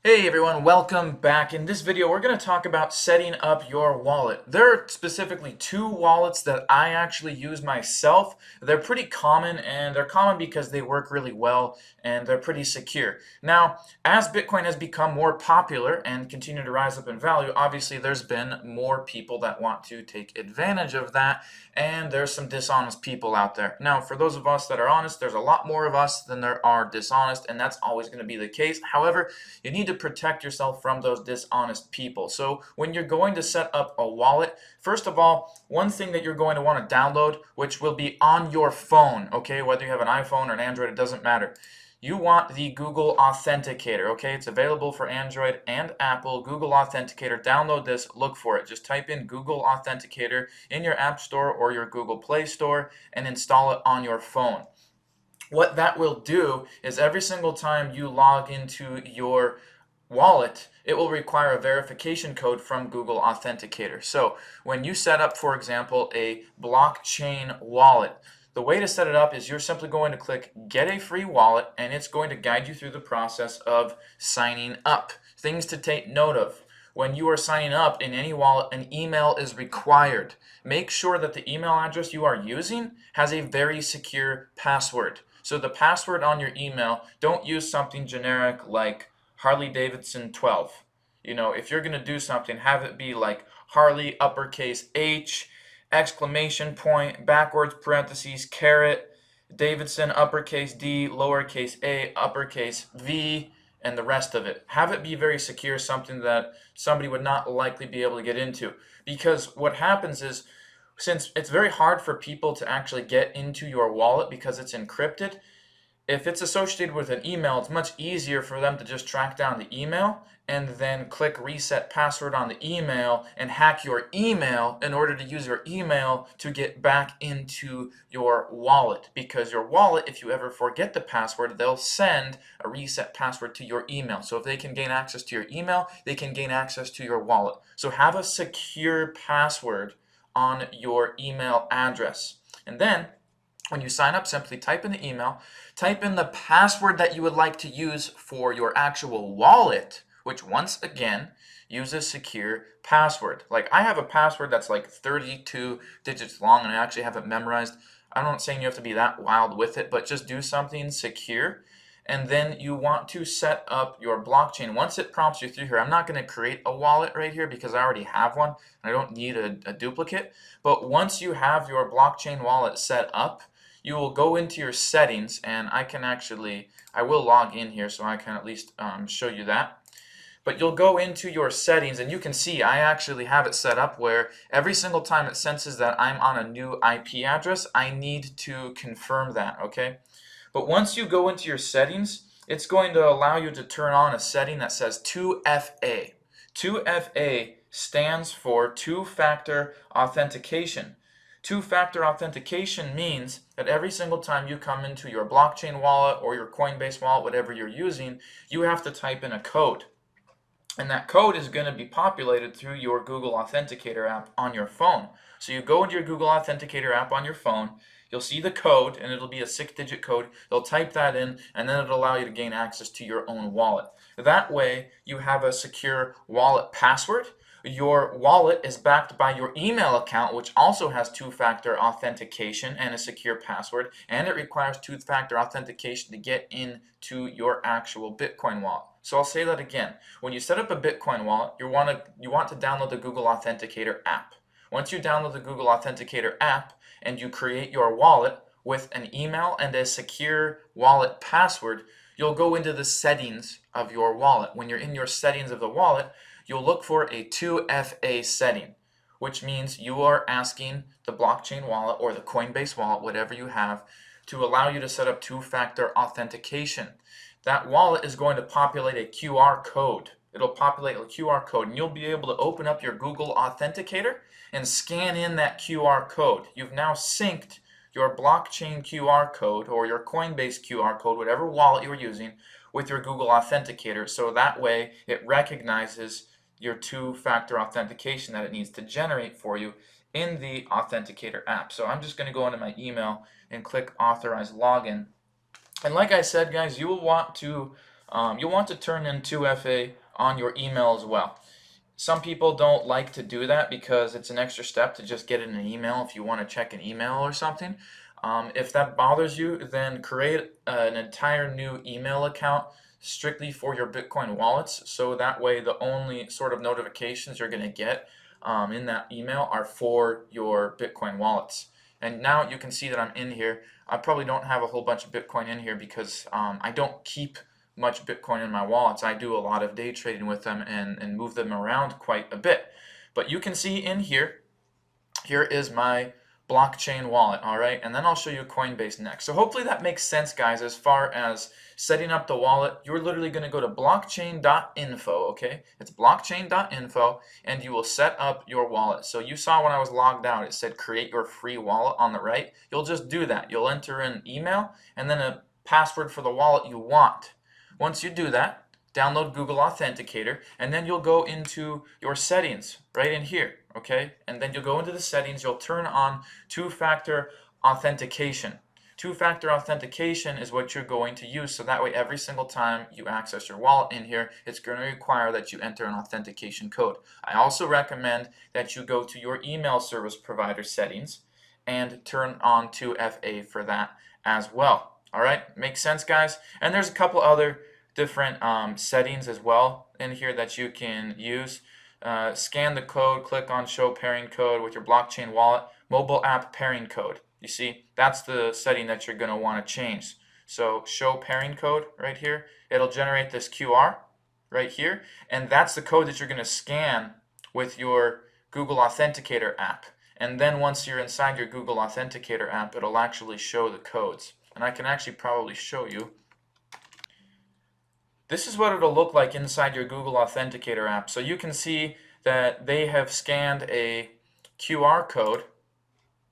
Hey everyone, welcome back. In this video, we're going to talk about setting up your wallet. There are specifically two wallets that I actually use myself. They're pretty common, and they're common because they work really well and they're pretty secure. Now, as Bitcoin has become more popular and continue to rise up in value, obviously there's been more people that want to take advantage of that, and there's some dishonest people out there. Now, for those of us that are honest, there's a lot more of us than there are dishonest, and that's always going to be the case. However, you need to protect yourself from those dishonest people. So when you're going to set up a wallet, first of all, one thing that you're going to want to download, which will be on your phone, okay, whether you have an iPhone or an Android, it doesn't matter. You want the Google Authenticator, okay? It's available for Android and Apple. Google Authenticator, download this, look for it. Just type in Google Authenticator in your App Store or your Google Play Store and install it on your phone. What that will do is every single time you log into your wallet, it will require a verification code from Google Authenticator. So when you set up, for example, a blockchain wallet, the way to set it up is you're simply going to click Get a Free Wallet, and it's going to guide you through the process of signing up. Things to take note of. When you are signing up in any wallet, an email is required. Make sure that the email address you are using has a very secure password. So the password on your email, don't use something generic like Harley Davidson 12. If you're going to do something, have it be like Harley uppercase H, exclamation point, backwards parentheses, caret, Davidson uppercase D, lowercase a, uppercase V, and the rest of it. Have it be very secure, something that somebody would not likely be able to get into. Because what happens is, since it's very hard for people to actually get into your wallet because it's encrypted, if it's associated with an email, it's much easier for them to just track down the email and then click reset password on the email and hack your email in order to use your email to get back into your wallet. Because your wallet, if you ever forget the password, they'll send a reset password to your email. So if they can gain access to your email, they can gain access to your wallet. So have a secure password on your email address. And then when you sign up, simply type in the email, type in the password that you would like to use for your actual wallet, which once again uses secure password. Like I have a password that's like 32 digits long and I actually have it memorized. I'm not saying you have to be that wild with it, but just do something secure. And then you want to set up your blockchain. Once it prompts you through here, I'm not going to create a wallet right here because I already have one. I don't need a duplicate. But once you have your blockchain wallet set up, you will go into your settings, and I will log in here so I can at least show you that. But you'll go into your settings, and you can see I actually have it set up where every single time it senses that I'm on a new IP address, I need to confirm that, okay? But once you go into your settings, it's going to allow you to turn on a setting that says 2FA. 2FA stands for two-factor authentication. Two-factor authentication means that every single time you come into your blockchain wallet or your Coinbase wallet, whatever you're using, you have to type in a code. And that code is going to be populated through your Google Authenticator app on your phone. So you go into your Google Authenticator app on your phone, you'll see the code, and it'll be a 6-digit code. You'll type that in, and then it'll allow you to gain access to your own wallet. That way, you have a secure wallet password. Your wallet is backed by your email account, which also has two-factor authentication and a secure password, and it requires two-factor authentication to get into your actual Bitcoin wallet. So I'll say that again. When you set up a Bitcoin wallet, you want to download the Google Authenticator app. Once you download the Google Authenticator app and you create your wallet with an email and a secure wallet password, you'll go into the settings of your wallet. When you're in your settings of the wallet, you'll look for a 2FA setting, which means you are asking the blockchain wallet or the Coinbase wallet, whatever you have, to allow you to set up two-factor authentication. That wallet is going to populate a QR code. It'll populate a QR code, and you'll be able to open up your Google Authenticator and scan in that QR code. You've now synced your blockchain QR code or your Coinbase QR code, whatever wallet you're using, with your Google Authenticator. So that way it recognizes your two-factor authentication that it needs to generate for you in the Authenticator app. So I'm just going to go into my email and click Authorize Login. And like I said, guys, you will want to you'll want to turn in 2FA on your email as well. Some people don't like to do that because it's an extra step to just get in an email if you want to check an email or something. If that bothers you, then create an entire new email account strictly for your Bitcoin wallets, so that way the only sort of notifications you're going to get in that email are for your Bitcoin wallets. And now you can see that I'm in here. I probably don't have a whole bunch of Bitcoin in here because I don't keep much Bitcoin in my wallets. I do a lot of day trading with them and move them around quite a bit. But you can see in here, here is my blockchain wallet, all right? And then I'll show you Coinbase next. So hopefully that makes sense, guys, as far as setting up the wallet. You're literally going to go to blockchain.info, okay? It's blockchain.info, and you will set up your wallet. So you saw when I was logged out, it said create your free wallet on the right. You'll just do that. You'll enter in email and then a password for the wallet you want. Once you do that, download Google Authenticator, and then you'll go into your settings right in here, okay? And then you'll go into the settings, you'll turn on two-factor authentication. Two-factor authentication is what you're going to use, so that way every single time you access your wallet in here, it's going to require that you enter an authentication code. I also recommend that you go to your email service provider settings and turn on 2FA for that as well. All right, makes sense, guys? And there's a couple other different settings as well in here that you can use. Scan the code, click on show pairing code with your blockchain wallet, mobile app pairing code. You see, that's the setting that you're going to want to change. So show pairing code right here, it'll generate this QR right here, and that's the code that you're going to scan with your Google Authenticator app. And then once you're inside your Google Authenticator app, it'll actually show the codes. And I can actually probably show you. This is what it'll look like inside your Google Authenticator app. So you can see that they have scanned a QR code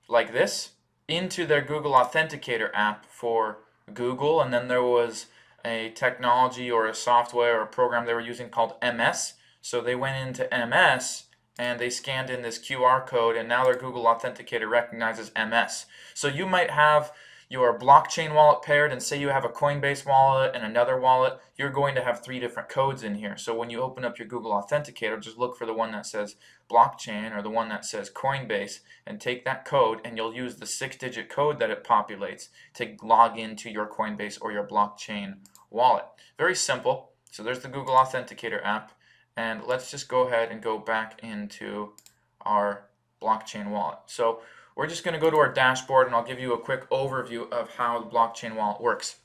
like this into their Google Authenticator app for Google, and then there was a technology or a software or a program they were using called MS. So they went into MS and they scanned in this QR code, and now their Google Authenticator recognizes MS. So you might have your blockchain wallet paired, and say you have a Coinbase wallet and another wallet, you're going to have 3 different codes in here. So when you open up your Google Authenticator, just look for the one that says blockchain or the one that says Coinbase and take that code, and you'll use the 6-digit code that it populates to log into your Coinbase or your blockchain wallet. Very simple. So there's the Google Authenticator app, and let's just go ahead and go back into our blockchain wallet. So we're just going to go to our dashboard, and I'll give you a quick overview of how the blockchain wallet works.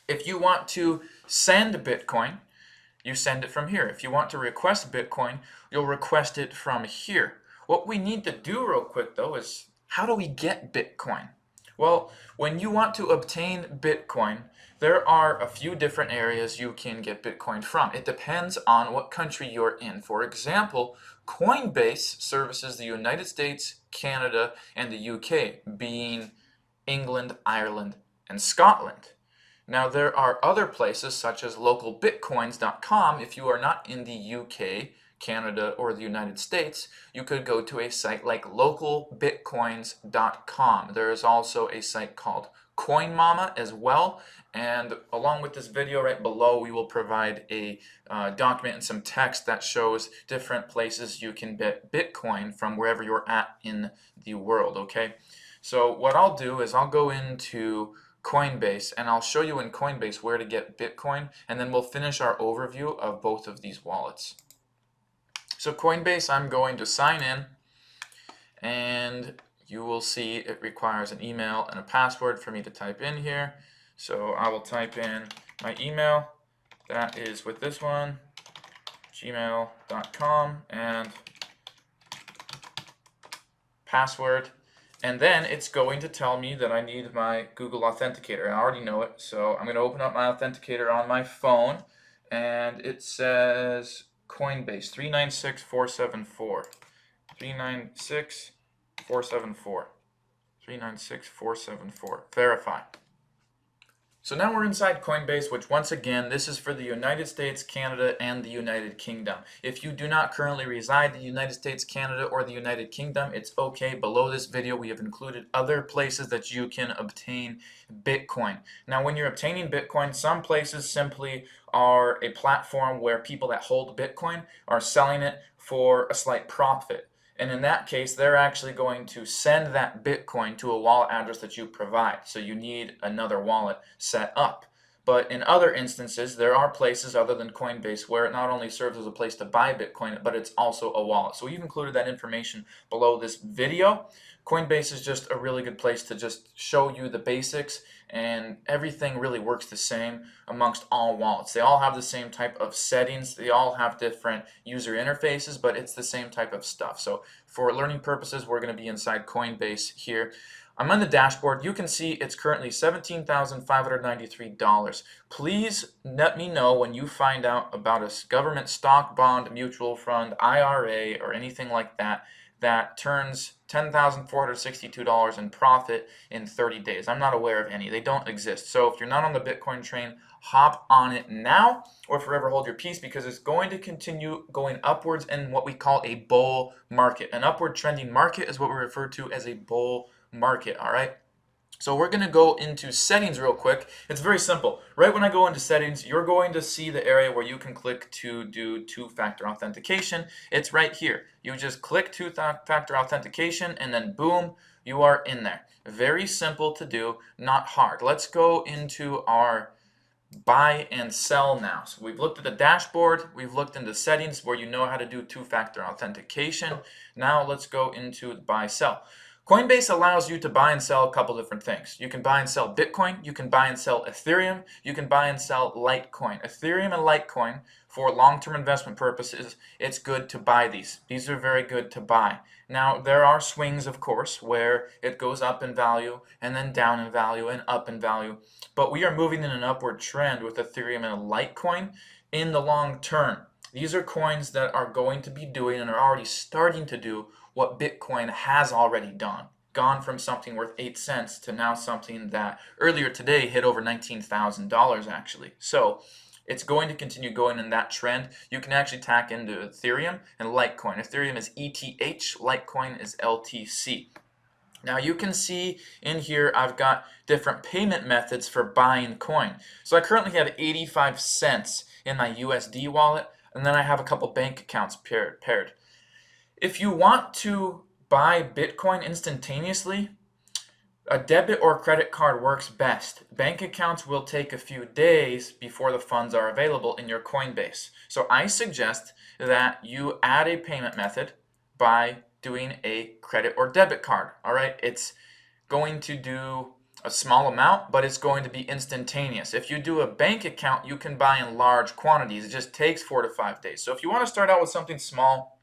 If you want to send Bitcoin, you send it from here. If you want to request Bitcoin, you'll request it from here. What we need to do real quick, though, is how do we get Bitcoin? Well, when you want to obtain Bitcoin, there are a few different areas you can get Bitcoin from. It depends on what country you're in. For example, Coinbase services the United States, Canada, and the UK, being England, Ireland, and Scotland. Now, there are other places such as localbitcoins.com. If you are not in the UK, Canada, or the United States, you could go to a site like localbitcoins.com. There is also a site called CoinMama as well, and along with this video right below, we will provide a document and some text that shows different places you can get Bitcoin from wherever you're at in the world, okay? So what I'll do is I'll go into Coinbase, and I'll show you in Coinbase where to get Bitcoin, and then we'll finish our overview of both of these wallets. So Coinbase, I'm going to sign in, and you will see it requires an email and a password for me to type in here. So I will type in my email, that is with this one, gmail.com, and password. And then it's going to tell me that I need my Google Authenticator. I already know it, so I'm going to open up my Authenticator on my phone, and it says Coinbase 396474. 396474. 396474. Verify. So now we're inside Coinbase, which once again, this is for the United States, Canada, and the United Kingdom. If you do not currently reside in the United States, Canada, or the United Kingdom, it's okay. Below this video, we have included other places that you can obtain Bitcoin. Now, when you're obtaining Bitcoin, some places simply are a platform where people that hold Bitcoin are selling it for a slight profit. And in that case, they're actually going to send that Bitcoin to a wallet address that you provide. So you need another wallet set up. But in other instances, there are places other than Coinbase where it not only serves as a place to buy Bitcoin, but it's also a wallet. So we've included that information below this video. Coinbase is just a really good place to just show you the basics, and everything really works the same amongst all wallets. They all have the same type of settings. They all have different user interfaces, but it's the same type of stuff. So for learning purposes, we're going to be inside Coinbase here. I'm on the dashboard. You can see it's currently $17,593. Please let me know when you find out about a government stock, bond, mutual fund, IRA, or anything like that that turns $10,462 in profit in 30 days. I'm not aware of any. They don't exist. So if you're not on the Bitcoin train, hop on it now or forever hold your peace, because it's going to continue going upwards in what we call a bull market. An upward trending market is what we refer to as a bull market, all right? So we're going to go into settings real quick. It's very simple. Right when I go into settings, you're going to see the area where you can click to do two-factor authentication. It's right here. You just click two-factor authentication and then boom, you are in there. Very simple to do, not hard. Let's go into our buy and sell now. So we've looked at the dashboard, we've looked into settings where you know how to do two-factor authentication. Now let's go into buy sell. Coinbase allows you to buy and sell a couple different things. You can buy and sell Bitcoin, you can buy and sell Ethereum, you can buy and sell Litecoin. Ethereum and Litecoin, for long-term investment purposes, it's good to buy these. These are very good to buy. Now, there are swings, of course, where it goes up in value and then down in value and up in value. But we are moving in an upward trend with Ethereum and Litecoin in the long term. These are coins that are going to be doing and are already starting to do what Bitcoin has already done. Gone from something worth 8 cents to now something that earlier today hit over $19,000 actually. So it's going to continue going in that trend. You can actually tack into Ethereum and Litecoin. Ethereum is ETH, Litecoin is LTC. Now you can see in here I've got different payment methods for buying coin. So I currently have 85 cents in my USD wallet, and then I have a couple bank accounts paired. If you want to buy Bitcoin instantaneously, a debit or credit card works best. Bank accounts will take a few days before the funds are available in your Coinbase. So I suggest that you add a payment method by doing a credit or debit card. All right, it's going to do a small amount, but it's going to be instantaneous. If you do a bank account, you can buy in large quantities. It just takes 4 to 5 days. So if you want to start out with something small,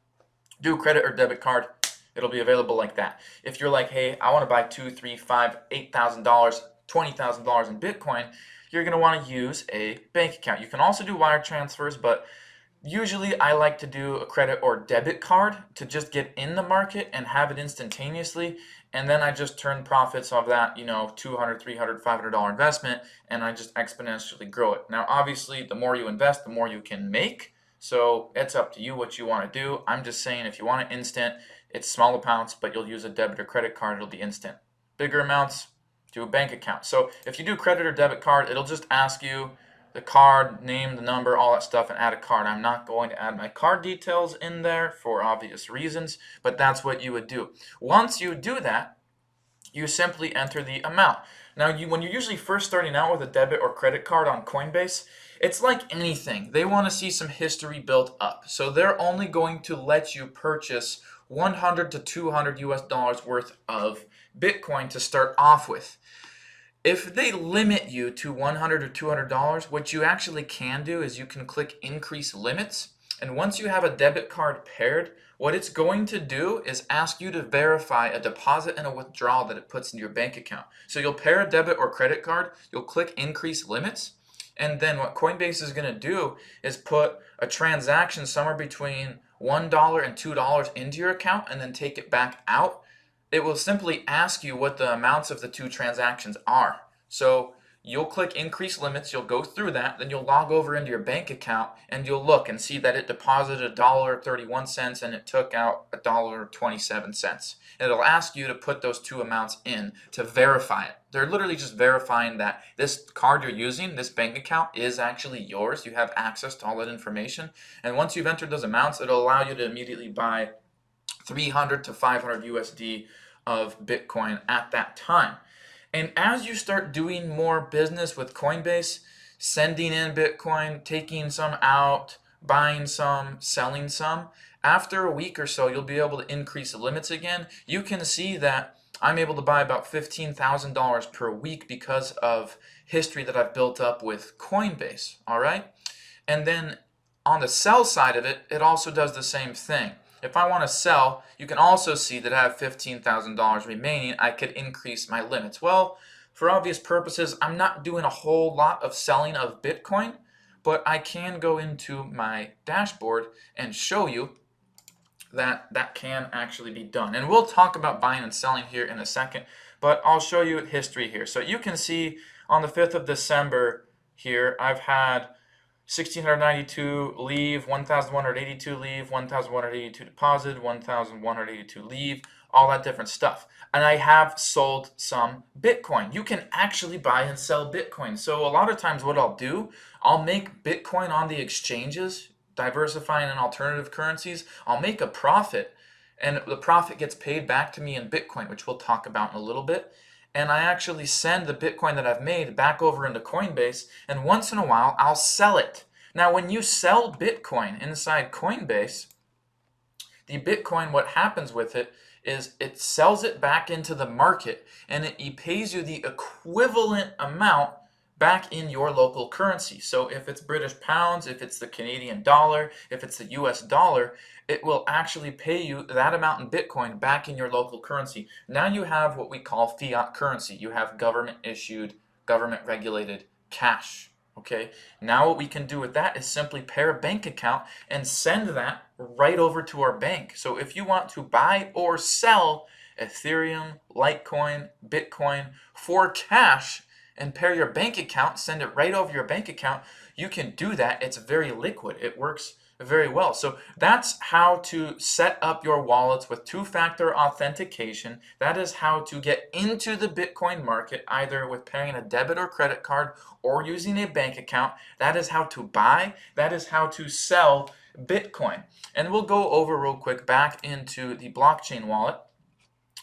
do a credit or debit card. It'll be available like that. If you're like, hey, I want to buy $2,000, $3,000, $5,000, $8,000, $20,000 in Bitcoin, you're going to want to use a bank account. You can also do wire transfers, but usually I like to do a credit or debit card to just get in the market and have it instantaneously. And then I just turn profits of that, $200, $300, $500 investment, and I just exponentially grow it. Now, obviously, the more you invest, the more you can make. So it's up to you what you want to do. I'm just saying if you want it instant, it's small amounts, but you'll use a debit or credit card, it'll be instant. Bigger amounts, do a bank account. So if you do credit or debit card, it'll just ask you the card, name, the number, all that stuff, and add a card. I'm not going to add my card details in there for obvious reasons, but that's what you would do. Once you do that, you simply enter the amount. Now, when you're usually first starting out with a debit or credit card on Coinbase, it's like anything. They want to see some history built up. So they're only going to let you purchase 100 to 200 US dollars worth of Bitcoin to start off with. If they limit you to 100 or $200, what you actually can do is you can click increase limits. And once you have a debit card paired, what it's going to do is ask you to verify a deposit and a withdrawal that it puts in your bank account. So you'll pair a debit or credit card, you'll click increase limits, and then what Coinbase is going to do is put a transaction somewhere between $1 and $2 into your account and then take it back out. It will simply ask you what the amounts of the two transactions are. So you'll click increase limits, you'll go through that, then you'll log over into your bank account and you'll look and see that it deposited $1.31 and it took out $1.27. It'll ask you to put those two amounts in to verify it. They're literally just verifying that this card you're using, this bank account, is actually yours. You have access to all that information. And once you've entered those amounts, it'll allow you to immediately buy 300 to 500 USD of Bitcoin at that time. And as you start doing more business with Coinbase, sending in Bitcoin, taking some out, buying some, selling some, after a week or so, you'll be able to increase the limits again. You can see that I'm able to buy about $15,000 per week because of history that I've built up with Coinbase, all right? And then on the sell side of it, it also does the same thing. If I want to sell, you can also see that I have $15,000 remaining. I could increase my limits. Well, for obvious purposes, I'm not doing a whole lot of selling of Bitcoin, but I can go into my dashboard and show you that that can actually be done. And we'll talk about buying and selling here in a second, but I'll show you history here. So you can see on the 5th of December here, I've had 1,692 leave, 1,182 leave, 1,182 deposit, 1,182 leave, all that different stuff. And I have sold some Bitcoin. You can actually buy and sell Bitcoin. So a lot of times what I'll do, I'll make Bitcoin on the exchanges, diversifying in alternative currencies. I'll make a profit, and the profit gets paid back to me in Bitcoin, which we'll talk about in a little bit. And I actually send the Bitcoin that I've made back over into Coinbase, and once in a while I'll sell it. Now when you sell Bitcoin inside Coinbase, the Bitcoin, what happens with it is it sells it back into the market, and it pays you the equivalent amount back in your local currency. So if it's British pounds, if it's the Canadian dollar, if it's the US dollar, it will actually pay you that amount in Bitcoin back in your local currency. Now you have what we call fiat currency. You have government issued, government regulated cash. Okay, now what we can do with that is simply pair a bank account and send that right over to our bank. So if you want to buy or sell Ethereum, Litecoin, Bitcoin for cash, and pair your bank account, send it right over your bank account, you can do that. It's very liquid. It works very well. So that's how to set up your wallets with two-factor authentication. That is how to get into the Bitcoin market, either with pairing a debit or credit card or using a bank account. That is how to buy. That is how to sell Bitcoin. And we'll go over real quick back into the blockchain wallet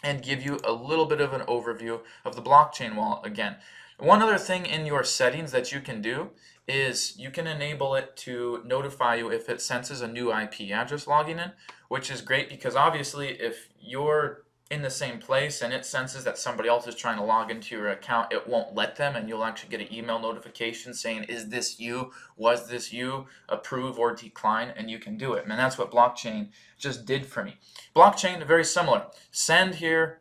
and give you a little bit of an overview of the blockchain wallet again. One other thing in your settings that you can do is you can enable it to notify you if it senses a new IP address logging in, which is great because obviously if you're in the same place and it senses that somebody else is trying to log into your account, it won't let them, and you'll actually get an email notification saying, is this you? Was this you? Approve or decline, and you can do it. And that's what blockchain just did for me. Blockchain, very similar. Send here,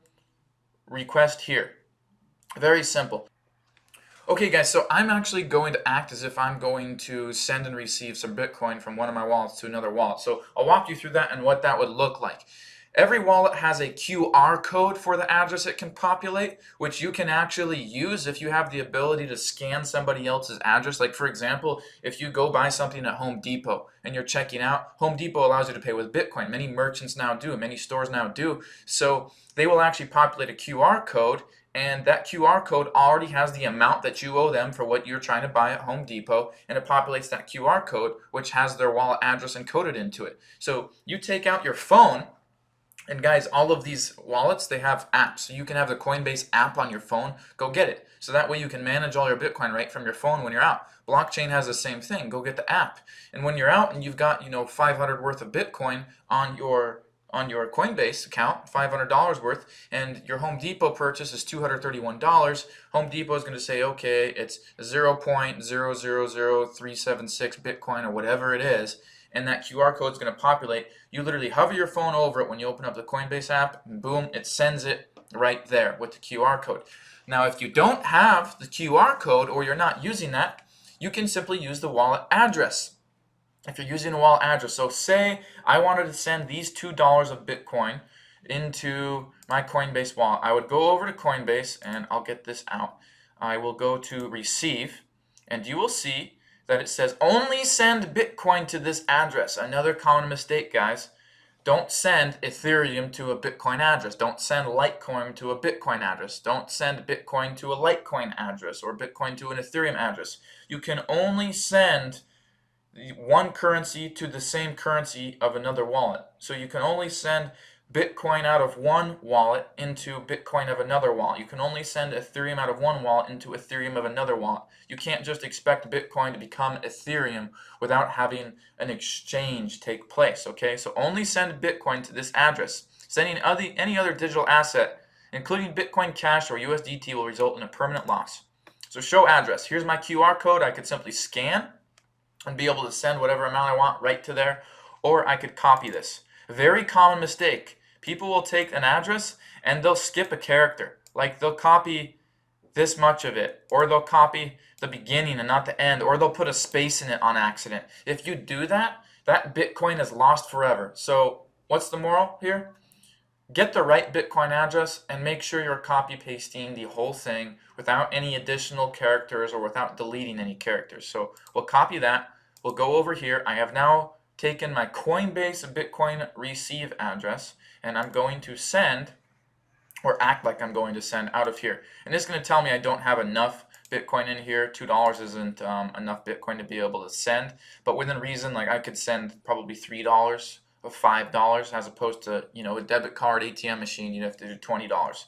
request here. Very simple. Okay guys, so I'm actually going to act as if I'm going to send and receive some Bitcoin from one of my wallets to another wallet. So I'll walk you through that and what that would look like. Every wallet has a QR code for the address it can populate, which you can actually use if you have the ability to scan somebody else's address. Like for example, if you go buy something at Home Depot and you're checking out, Home Depot allows you to pay with Bitcoin. Many merchants now do, many stores now do. So they will actually populate a QR code, and that QR code already has the amount that you owe them for what you're trying to buy at Home Depot, and it populates that QR code, which has their wallet address encoded into it. So you take out your phone, and guys, all of these wallets, they have apps. So you can have the Coinbase app on your phone. Go get it. So that way you can manage all your Bitcoin right from your phone when you're out. Blockchain has the same thing. Go get the app. And when you're out and you've got, 500 worth of Bitcoin on your Coinbase account, $500 worth, and your Home Depot purchase is $231, Home Depot is going to say, okay, it's 0.000376 Bitcoin or whatever it is, and that QR code is going to populate. You literally hover your phone over it when you open up the Coinbase app, and boom, it sends it right there with the QR code. Now, if you don't have the QR code or you're not using that, you can simply use the wallet address. If you're using a wallet address, so say I wanted to send these $2 of Bitcoin into my Coinbase wallet, I would go over to Coinbase, and I'll get this out. I will go to receive, and you will see that it says only send Bitcoin to this address. Another common mistake, guys. Don't send Ethereum to a Bitcoin address. Don't send Litecoin to a Bitcoin address. Don't send Bitcoin to a Litecoin address or Bitcoin to an Ethereum address. You can only send one currency to the same currency of another wallet. So you can only send Bitcoin out of one wallet into Bitcoin of another wallet. You can only send Ethereum out of one wallet into Ethereum of another wallet. You can't just expect Bitcoin to become Ethereum without having an exchange take place, okay? So only send Bitcoin to this address. Sending any other digital asset, including Bitcoin Cash or USDT, will result in a permanent loss. So show address. Here's my QR code. I could simply scan and be able to send whatever amount I want right to there, or I could copy this. A very common mistake. People will take an address and they'll skip a character. Like they'll copy this much of it, or they'll copy the beginning and not the end, or they'll put a space in it on accident. If you do that, that Bitcoin is lost forever. So what's the moral here? Get the right Bitcoin address and make sure you're copy pasting the whole thing without any additional characters or without deleting any characters. So we'll copy that. We'll go over here. I have now taken my Coinbase Bitcoin receive address and I'm going to send, or act like I'm going to send, out of here. And it's going to tell me I don't have enough Bitcoin in here. $2 isn't enough Bitcoin to be able to send, but within reason, like I could send probably $3 or $5 as opposed to, a debit card ATM machine, you'd have to do $20.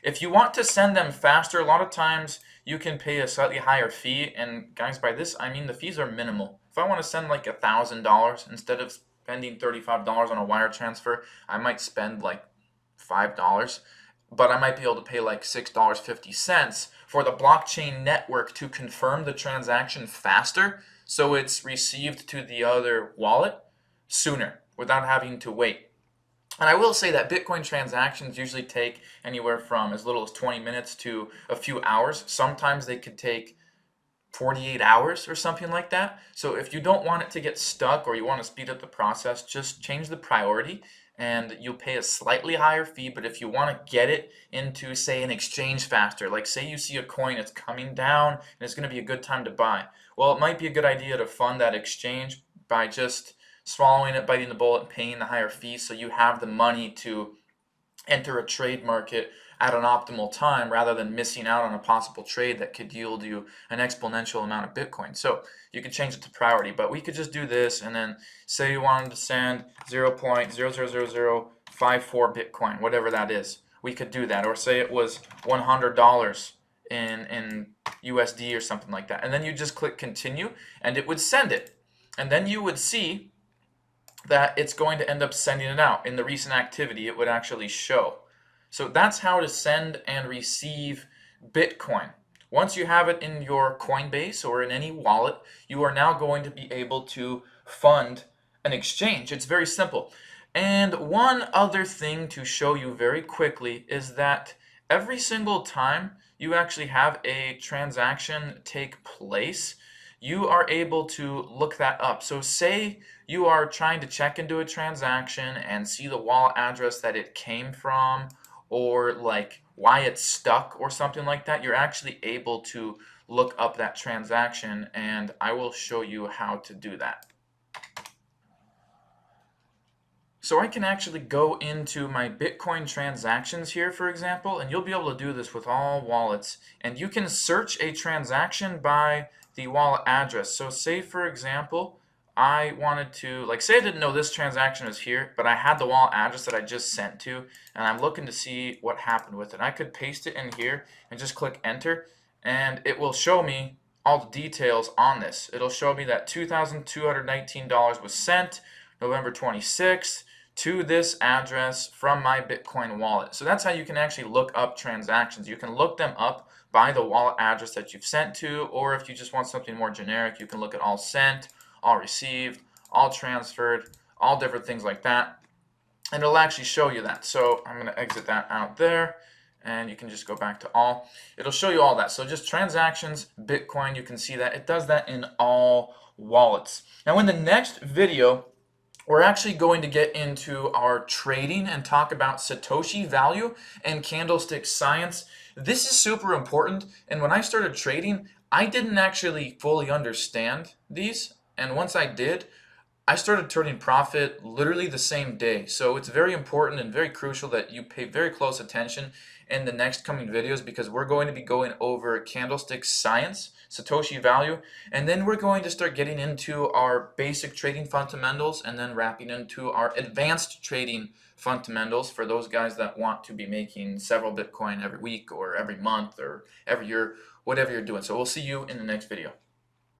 If you want to send them faster, a lot of times you can pay a slightly higher fee, and guys, by this I mean the fees are minimal. If I want to send like $1,000 instead of spending $35 on a wire transfer, I might spend like $5, but I might be able to pay like $6.50 for the blockchain network to confirm the transaction faster, so it's received to the other wallet sooner without having to wait. And I will say that Bitcoin transactions usually take anywhere from as little as 20 minutes to a few hours. Sometimes they could take 48 hours or something like that. So if you don't want it to get stuck or you want to speed up the process, just change the priority and you'll pay a slightly higher fee. But if you want to get it into, say, an exchange faster, like say you see a coin that's coming down and it's going to be a good time to buy, well, it might be a good idea to fund that exchange by just swallowing it, biting the bullet, and paying the higher fee, so you have the money to enter a trade market at an optimal time rather than missing out on a possible trade that could yield you an exponential amount of Bitcoin. So you could change it to priority, but we could just do this and then say you wanted to send 0.00054 Bitcoin, whatever that is. We could do that, or say it was $100 in USD or something like that. And then you just click continue and it would send it. And then you would see that it's going to end up sending it out. In the recent activity, it would actually show. So that's how to send and receive Bitcoin. Once you have it in your Coinbase or in any wallet, you are now going to be able to fund an exchange. It's very simple. And one other thing to show you very quickly is that every single time you actually have a transaction take place, you are able to look that up. So say you are trying to check into a transaction and see the wallet address that it came from, or like why it's stuck or something like that. You're actually able to look up that transaction, and I will show you how to do that. So I can actually go into my Bitcoin transactions here, for example, and you'll be able to do this with all wallets, and you can search a transaction by the wallet address. So say, for example, I wanted to, like, say I didn't know this transaction was here, but I had the wallet address that I just sent to, and I'm looking to see what happened with it. I could paste it in here and just click enter, and it will show me all the details on this. It'll show me that $2,219 was sent November 26th to this address from my Bitcoin wallet. So that's how you can actually look up transactions. You can look them up by the wallet address that you've sent to, or if you just want something more generic, you can look at all sent, all received, all transferred, all different things like that, and it'll actually show you that. So I'm going to exit that out there, and you can just go back to all. It'll show you all that. So just transactions, Bitcoin, you can see that. It does that in all wallets. Now in the next video, we're actually going to get into our trading and talk about Satoshi value and candlestick science. This is super important. And when I started trading, I didn't actually fully understand these. And once I did, I started turning profit literally the same day. So it's very important and very crucial that you pay very close attention in the next coming videos, because we're going to be going over candlestick science, Satoshi value, and then we're going to start getting into our basic trading fundamentals and then wrapping into our advanced trading fundamentals for those guys that want to be making several Bitcoin every week or every month or every year, whatever you're doing. So we'll see you in the next video.